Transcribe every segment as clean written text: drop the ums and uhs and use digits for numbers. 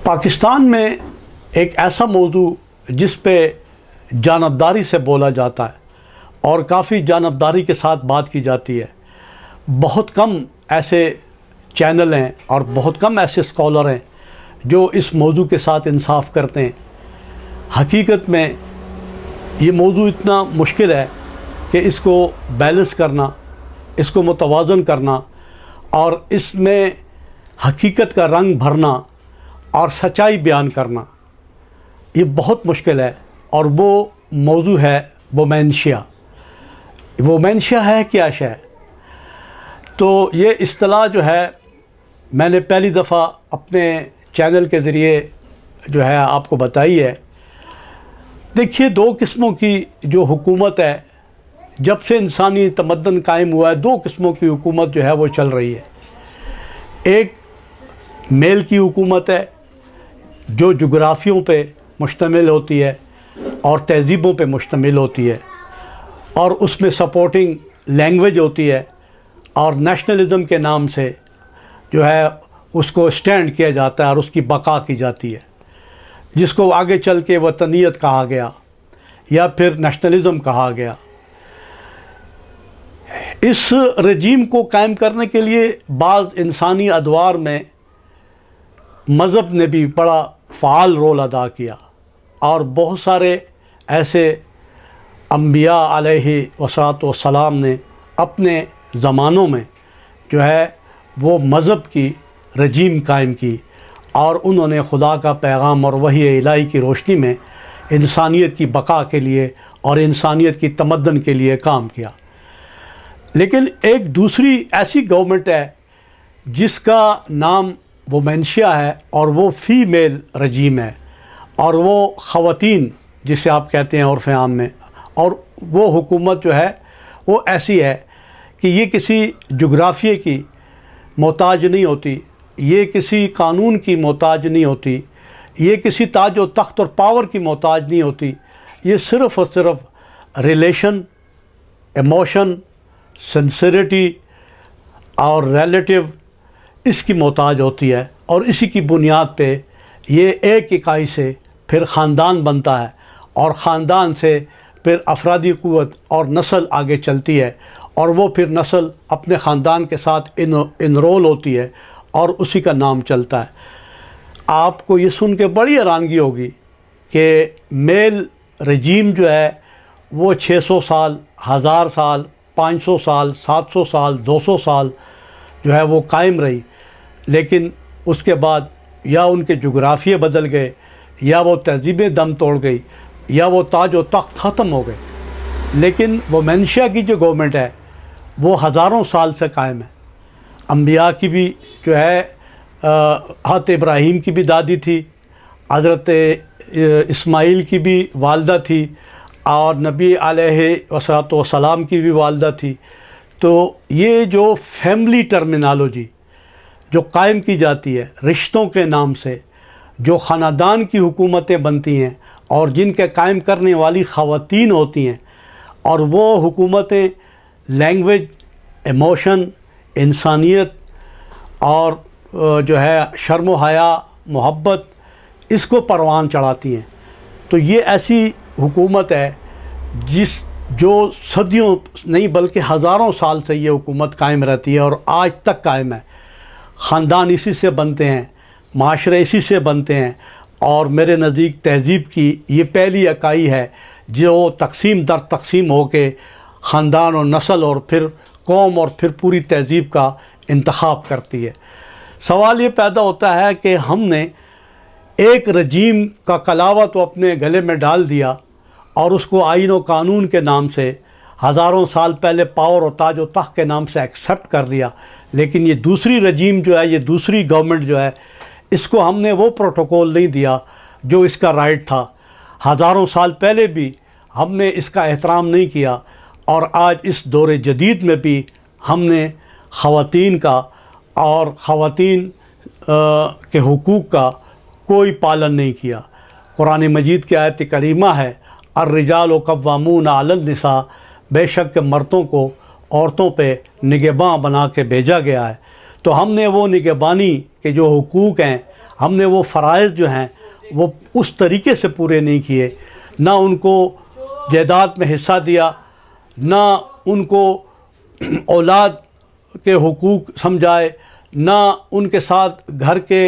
پاکستان میں ایک ایسا موضوع جس پہ جانبداری سے بولا جاتا ہے اور کافی جانبداری کے ساتھ بات کی جاتی ہے. بہت کم ایسے چینل ہیں اور بہت کم ایسے اسکالر ہیں جو اس موضوع کے ساتھ انصاف کرتے ہیں. حقیقت میں یہ موضوع اتنا مشکل ہے کہ اس کو بیلنس کرنا، اس کو متوازن کرنا اور اس میں حقیقت کا رنگ بھرنا اور سچائی بیان کرنا یہ بہت مشکل ہے. اور وہ موضوع ہے وومینشیا. وومینشیا ہے کیا شے؟ تو یہ اصطلاح جو ہے میں نے پہلی دفعہ اپنے چینل کے ذریعے جو ہے آپ کو بتائی ہے. دیکھیے، دو قسموں کی جو حکومت ہے، جب سے انسانی تمدن قائم ہوا ہے دو قسموں کی حکومت جو ہے وہ چل رہی ہے. ایک میل کی حکومت ہے جو جغرافیوں پہ مشتمل ہوتی ہے اور تہذیبوں پہ مشتمل ہوتی ہے، اور اس میں سپورٹنگ لینگویج ہوتی ہے اور نیشنلزم کے نام سے جو ہے اس کو اسٹینڈ کیا جاتا ہے اور اس کی بقا کی جاتی ہے، جس کو آگے چل کے وطنیت کہا گیا یا پھر نیشنلزم کہا گیا. اس رجیم کو قائم کرنے کے لیے بعض انسانی ادوار میں مذہب نے بھی بڑا فعال رول ادا کیا، اور بہت سارے ایسے انبیاء علیہ والسلام نے اپنے زمانوں میں جو ہے وہ مذہب کی رجیم قائم کی، اور انہوں نے خدا کا پیغام اور وحی الہی کی روشنی میں انسانیت کی بقا کے لیے اور انسانیت کی تمدن کے لیے کام کیا. لیکن ایک دوسری ایسی گورنمنٹ ہے جس کا نام وومینشیا ہے، اور وہ فیمیل رجیم ہے، اور وہ خواتین جسے آپ کہتے ہیں عرف عام میں. اور وہ حکومت جو ہے وہ ایسی ہے کہ یہ کسی جغرافیے کی محتاج نہیں ہوتی، یہ کسی قانون کی محتاج نہیں ہوتی، یہ کسی تاج و تخت اور پاور کی محتاج نہیں ہوتی. یہ صرف اور صرف ریلیشن، ایموشن، سنسیریٹی اور ریلیٹیو اس کی محتاج ہوتی ہے، اور اسی کی بنیاد پہ یہ ایک اکائی سے پھر خاندان بنتا ہے، اور خاندان سے پھر افرادی قوت اور نسل آگے چلتی ہے، اور وہ پھر نسل اپنے خاندان کے ساتھ انرول ہوتی ہے اور اسی کا نام چلتا ہے. آپ کو یہ سن کے بڑی حیرانگی ہوگی کہ میل رجیم جو ہے وہ 600 سال، 1000 سال، 500 سال، 700 سال، 200 سال جو ہے وہ قائم رہی. لیکن اس کے بعد یا ان کے جغرافیے بدل گئے، یا وہ تہذیبیں دم توڑ گئی، یا وہ تاج و تخت ختم ہو گئے. لیکن وومینشیا کی جو گورنمنٹ ہے وہ ہزاروں سال سے قائم ہے. انبیاء کی بھی جو ہے حضرت ابراہیم کی بھی دادی تھی، حضرت اسماعیل کی بھی والدہ تھی، اور نبی علیہ والسلام کی بھی والدہ تھی. تو یہ جو فیملی ٹرمینالوجی جو قائم کی جاتی ہے رشتوں کے نام سے، جو خاندان کی حکومتیں بنتی ہیں اور جن کے قائم کرنے والی خواتین ہوتی ہیں، اور وہ حکومتیں لینگویج، ایموشن، انسانیت اور جو ہے شرم و حیا، محبت، اس کو پروان چڑھاتی ہیں. تو یہ ایسی حکومت ہے جو صدیوں نہیں بلکہ ہزاروں سال سے یہ حکومت قائم رہتی ہے اور آج تک قائم ہے. خاندان اسی سے بنتے ہیں، معاشرے اسی سے بنتے ہیں، اور میرے نزدیک تہذیب کی یہ پہلی اکائی ہے جو تقسیم در تقسیم ہو کے خاندان اور نسل اور پھر قوم اور پھر پوری تہذیب کا انتخاب کرتی ہے. سوال یہ پیدا ہوتا ہے کہ ہم نے ایک رجیم کا کلاوہ تو اپنے گلے میں ڈال دیا اور اس کو آئین و قانون کے نام سے ہزاروں سال پہلے پاور اور تاج و تخت کے نام سے ایکسیپٹ کر لیا. لیکن یہ دوسری رجیم جو ہے، یہ دوسری گورنمنٹ جو ہے، اس کو ہم نے وہ پروٹوکول نہیں دیا جو اس کا رائٹ تھا. ہزاروں سال پہلے بھی ہم نے اس کا احترام نہیں کیا، اور آج اس دور جدید میں بھی ہم نے خواتین کا اور خواتین کے حقوق کا کوئی پالن نہیں کیا. قرآن مجید کی آیت کریمہ ہے، الرجال قوامون علی النساء، بے شک کہ مردوں کو عورتوں پہ نگہباں بنا کے بھیجا گیا ہے. تو ہم نے وہ نگہبانی کے جو حقوق ہیں ہم نے وہ فرائض جو ہیں وہ اس طریقے سے پورے نہیں کیے، نہ ان کو جائیداد میں حصہ دیا، نہ ان کو اولاد کے حقوق سمجھائے، نہ ان کے ساتھ گھر کے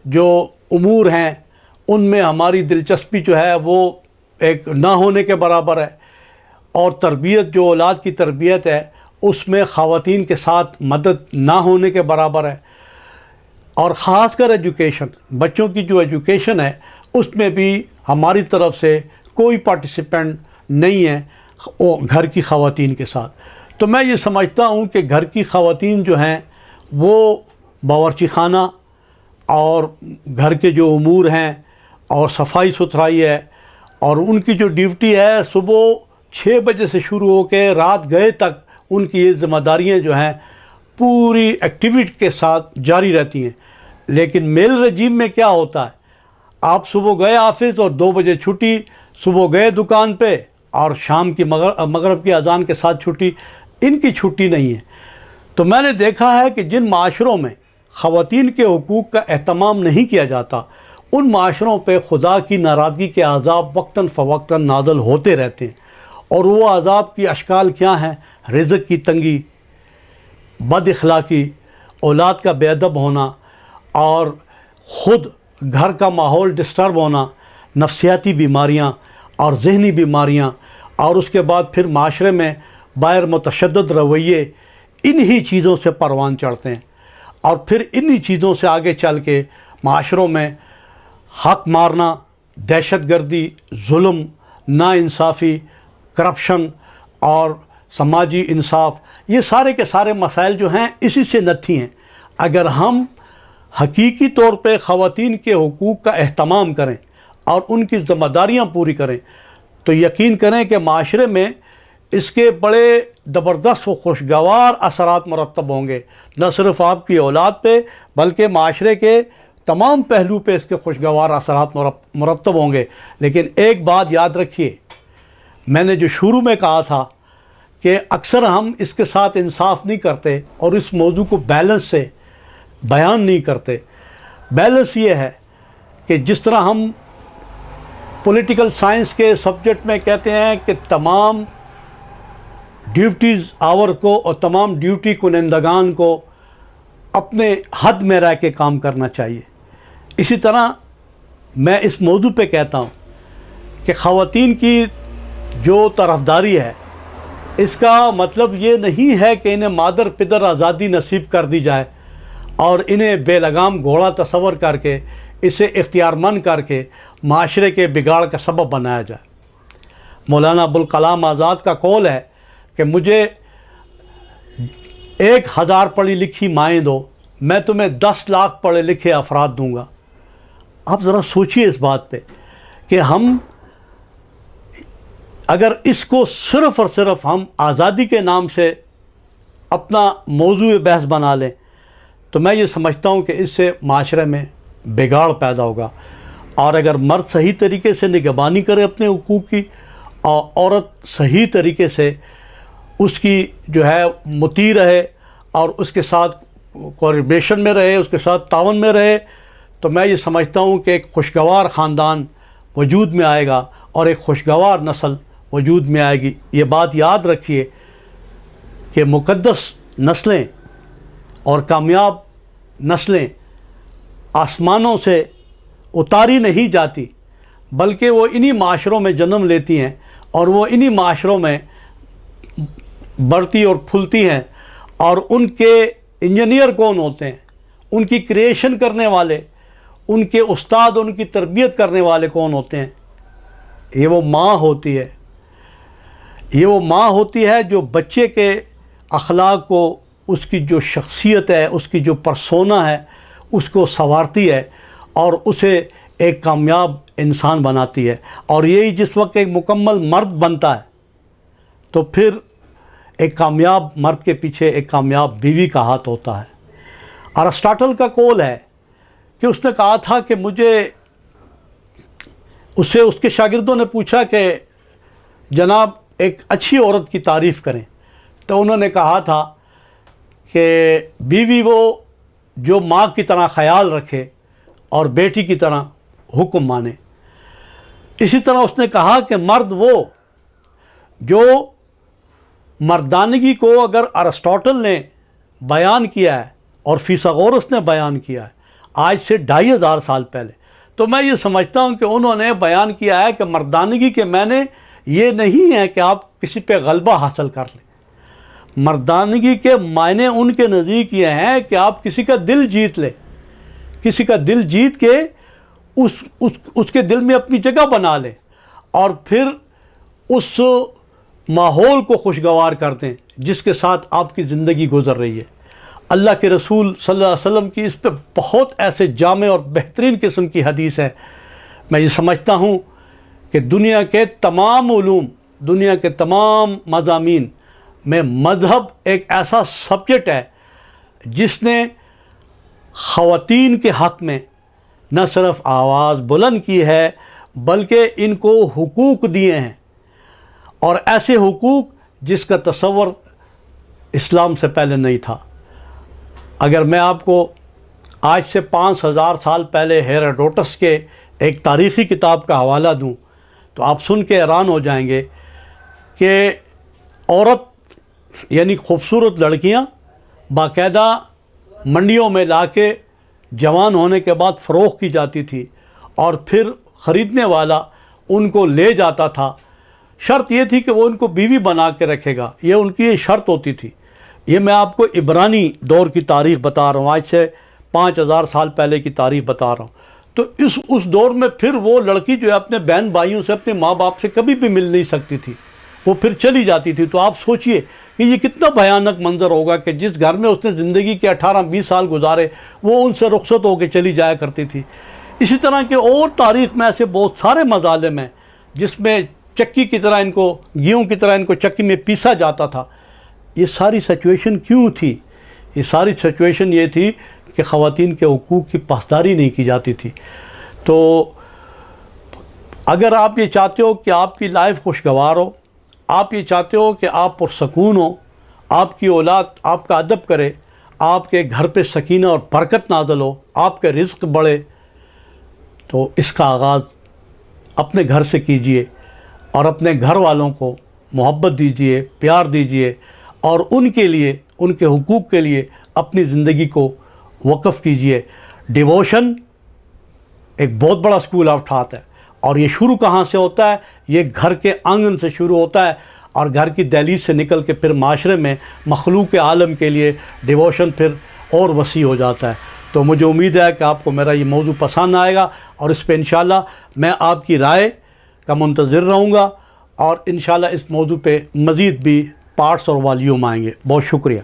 جو امور ہیں ان میں ہماری دلچسپی جو ہے وہ ایک نہ ہونے کے برابر ہے، اور تربیت جو اولاد کی تربیت ہے اس میں خواتین کے ساتھ مدد نہ ہونے کے برابر ہے، اور خاص کر ایجوکیشن، بچوں کی جو ایجوکیشن ہے اس میں بھی ہماری طرف سے کوئی پارٹیسپینٹ نہیں ہے گھر کی خواتین کے ساتھ۔ تو میں یہ سمجھتا ہوں کہ گھر کی خواتین جو ہیں وہ باورچی خانہ اور گھر کے جو امور ہیں اور صفائی ستھرائی ہے، اور ان کی جو ڈیوٹی ہے صبح 6 بجے سے شروع ہو کے رات گئے تک ان کی یہ ذمہ داریاں جو ہیں پوری ایکٹیویٹی کے ساتھ جاری رہتی ہیں۔ لیکن میل رجیم میں کیا ہوتا ہے، آپ صبح گئے آفس اور 2 بجے چھٹی، صبح گئے دکان پہ اور شام کی مغرب کی اذان کے ساتھ چھٹی، ان کی چھٹی نہیں ہے۔ تو میں نے دیکھا ہے کہ جن معاشروں میں خواتین کے حقوق کا اہتمام نہیں کیا جاتا ان معاشروں پہ خدا کی ناراضگی کے عذاب وقتاً فوقتاً نازل ہوتے رہتے ہیں، اور وہ عذاب کی اشکال کیا ہیں؟ رزق کی تنگی، بد اخلاقی، اولاد کا بے ادب ہونا، اور خود گھر کا ماحول ڈسٹرب ہونا، نفسیاتی بیماریاں اور ذہنی بیماریاں، اور اس کے بعد پھر معاشرے میں باہر متشدد رویے، انہی چیزوں سے پروان چڑھتے ہیں، اور پھر انہی چیزوں سے آگے چل کے معاشروں میں حق مارنا، دہشت گردی، ظلم، ناانصافی، کرپشن اور سماجی انصاف، یہ سارے کے سارے مسائل جو ہیں اسی سے نتھی ہیں۔ اگر ہم حقیقی طور پہ خواتین کے حقوق کا اہتمام کریں اور ان کی ذمہ داریاں پوری کریں تو یقین کریں کہ معاشرے میں اس کے بڑے زبردست و خوشگوار اثرات مرتب ہوں گے، نہ صرف آپ کی اولاد پہ بلکہ معاشرے کے تمام پہلو پہ اس کے خوشگوار اثرات مرتب ہوں گے۔ لیکن ایک بات یاد رکھیے، میں نے جو شروع میں کہا تھا کہ اکثر ہم اس کے ساتھ انصاف نہیں کرتے اور اس موضوع کو بیلنس سے بیان نہیں کرتے۔ بیلنس یہ ہے کہ جس طرح ہم پولیٹیکل سائنس کے سبجیکٹ میں کہتے ہیں کہ تمام ڈیوٹیز آور کو اور تمام ڈیوٹی کنندگان کو اپنے حد میں رہ کے کام کرنا چاہیے، اسی طرح میں اس موضوع پہ کہتا ہوں کہ خواتین کی جو طرفداری ہے اس کا مطلب یہ نہیں ہے کہ انہیں مادر پدر آزادی نصیب کر دی جائے اور انہیں بے لگام گھوڑا تصور کر کے اسے اختیار مند کر کے معاشرے کے بگاڑ کا سبب بنایا جائے۔ مولانا ابوالکلام آزاد کا قول ہے کہ مجھے 1000 پڑھی لکھی مائیں دو، میں تمہیں 10 لاکھ پڑھے لکھے افراد دوں گا۔ آپ ذرا سوچئے اس بات پہ کہ ہم اگر اس کو صرف اور صرف ہم آزادی کے نام سے اپنا موضوع بحث بنا لیں تو میں یہ سمجھتا ہوں کہ اس سے معاشرے میں بگاڑ پیدا ہوگا، اور اگر مرد صحیح طریقے سے نگہبانی کرے اپنے حقوق کی اور عورت صحیح طریقے سے اس کی جو ہے مطیع رہے اور اس کے ساتھ کوریبریشن میں رہے، اس کے ساتھ تعاون میں رہے، تو میں یہ سمجھتا ہوں کہ ایک خوشگوار خاندان وجود میں آئے گا اور ایک خوشگوار نسل وجود میں آئے گی۔ یہ بات یاد رکھیے کہ مقدس نسلیں اور کامیاب نسلیں آسمانوں سے اتاری نہیں جاتی بلکہ وہ انہی معاشروں میں جنم لیتی ہیں اور وہ انہی معاشروں میں بڑھتی اور پھولتی ہیں، اور ان کے انجینئر کون ہوتے ہیں، ان کی کریشن کرنے والے، ان کے استاد، ان کی تربیت کرنے والے کون ہوتے ہیں؟ یہ وہ ماں ہوتی ہے، یہ وہ ماں ہوتی ہے جو بچے کے اخلاق کو، اس کی جو شخصیت ہے، اس کی جو پرسونا ہے، اس کو سنوارتی ہے اور اسے ایک کامیاب انسان بناتی ہے۔ اور یہی جس وقت ایک مکمل مرد بنتا ہے تو پھر ایک کامیاب مرد کے پیچھے ایک کامیاب بیوی کا ہاتھ ہوتا ہے۔ ارسطاٹل کا قول ہے کہ اس نے کہا تھا کہ اس سے اس کے شاگردوں نے پوچھا کہ جناب ایک اچھی عورت کی تعریف کریں، تو انہوں نے کہا تھا کہ بیوی وہ جو ماں کی طرح خیال رکھے اور بیٹی کی طرح حکم مانے۔ اسی طرح اس نے کہا کہ مرد وہ جو مردانگی کو اگر ارسطاٹل نے بیان کیا ہے اور فیثاغورس نے بیان کیا ہے آج سے 2500 سال پہلے، تو میں یہ سمجھتا ہوں کہ انہوں نے بیان کیا ہے کہ مردانگی کے معنی یہ نہیں ہے کہ آپ کسی پہ غلبہ حاصل کر لیں۔ مردانگی کے معنی ان کے نزدیک یہ ہیں کہ آپ کسی کا دل جیت لیں، کسی کا دل جیت کے اس کے دل میں اپنی جگہ بنا لیں اور پھر اس ماحول کو خوشگوار کر دیں جس کے ساتھ آپ کی زندگی گزر رہی ہے۔ اللہ کے رسول صلی اللہ علیہ وسلم کی اس پہ بہت ایسے جامع اور بہترین قسم کی حدیث ہے۔ میں یہ سمجھتا ہوں کہ دنیا کے تمام علوم، دنیا کے تمام مضامین میں مذہب ایک ایسا سبجیکٹ ہے جس نے خواتین کے حق میں نہ صرف آواز بلند کی ہے بلکہ ان کو حقوق دیے ہیں، اور ایسے حقوق جس کا تصور اسلام سے پہلے نہیں تھا۔ اگر میں آپ کو آج سے 5000 سال پہلے ہیراڈوٹس کے ایک تاریخی کتاب کا حوالہ دوں تو آپ سن کے حیران ہو جائیں گے کہ عورت یعنی خوبصورت لڑکیاں باقاعدہ منڈیوں میں لا کے جوان ہونے کے بعد فروخت کی جاتی تھی اور پھر خریدنے والا ان کو لے جاتا تھا۔ شرط یہ تھی کہ وہ ان کو بیوی بنا کے رکھے گا، یہ ان کی شرط ہوتی تھی۔ یہ میں آپ کو عبرانی دور کی تاریخ بتا رہا ہوں، آج سے 5000 سال پہلے کی تاریخ بتا رہا ہوں۔ تو اس دور میں پھر وہ لڑکی جو ہے اپنے بہن بھائیوں سے، اپنے ماں باپ سے کبھی بھی مل نہیں سکتی تھی، وہ پھر چلی جاتی تھی۔ تو آپ سوچئے کہ یہ کتنا بھیانک منظر ہوگا کہ جس گھر میں اس نے زندگی کے 18-20 سال گزارے وہ ان سے رخصت ہو کے چلی جایا کرتی تھی۔ اسی طرح کے اور تاریخ میں ایسے بہت سارے مظالم ہیں جس میں چکی کی طرح ان کو، گیہوں کی طرح ان کو چکی میں پیسا جاتا تھا۔ یہ ساری سچویشن کیوں تھی؟ یہ ساری سچویشن یہ تھی کہ خواتین کے حقوق کی پاسداری نہیں کی جاتی تھی۔ تو اگر آپ یہ چاہتے ہو کہ آپ کی لائف خوشگوار ہو، آپ یہ چاہتے ہو کہ آپ پرسکون ہو، آپ کی اولاد آپ کا ادب کرے، آپ کے گھر پہ سکینہ اور برکت نازل ہو، آپ کا رزق بڑھے، تو اس کا آغاز اپنے گھر سے کیجئے اور اپنے گھر والوں کو محبت دیجئے، پیار دیجئے اور ان کے لیے، ان کے حقوق کے لیے اپنی زندگی کو وقف کیجئے۔ ڈیووشن ایک بہت بڑا اسکول آف تھاٹ ہے، اور یہ شروع کہاں سے ہوتا ہے؟ یہ گھر کے آنگن سے شروع ہوتا ہے اور گھر کی دہلیز سے نکل کے پھر معاشرے میں مخلوق عالم کے لیے ڈیووشن پھر اور وسیع ہو جاتا ہے۔ تو مجھے امید ہے کہ آپ کو میرا یہ موضوع پسند آئے گا اور اس پہ انشاءاللہ میں آپ کی رائے کا منتظر رہوں گا، اور انشاءاللہ اس موضوع پہ مزید بھی پارٹس اور والیوم آئیں گے۔ بہت شکریہ۔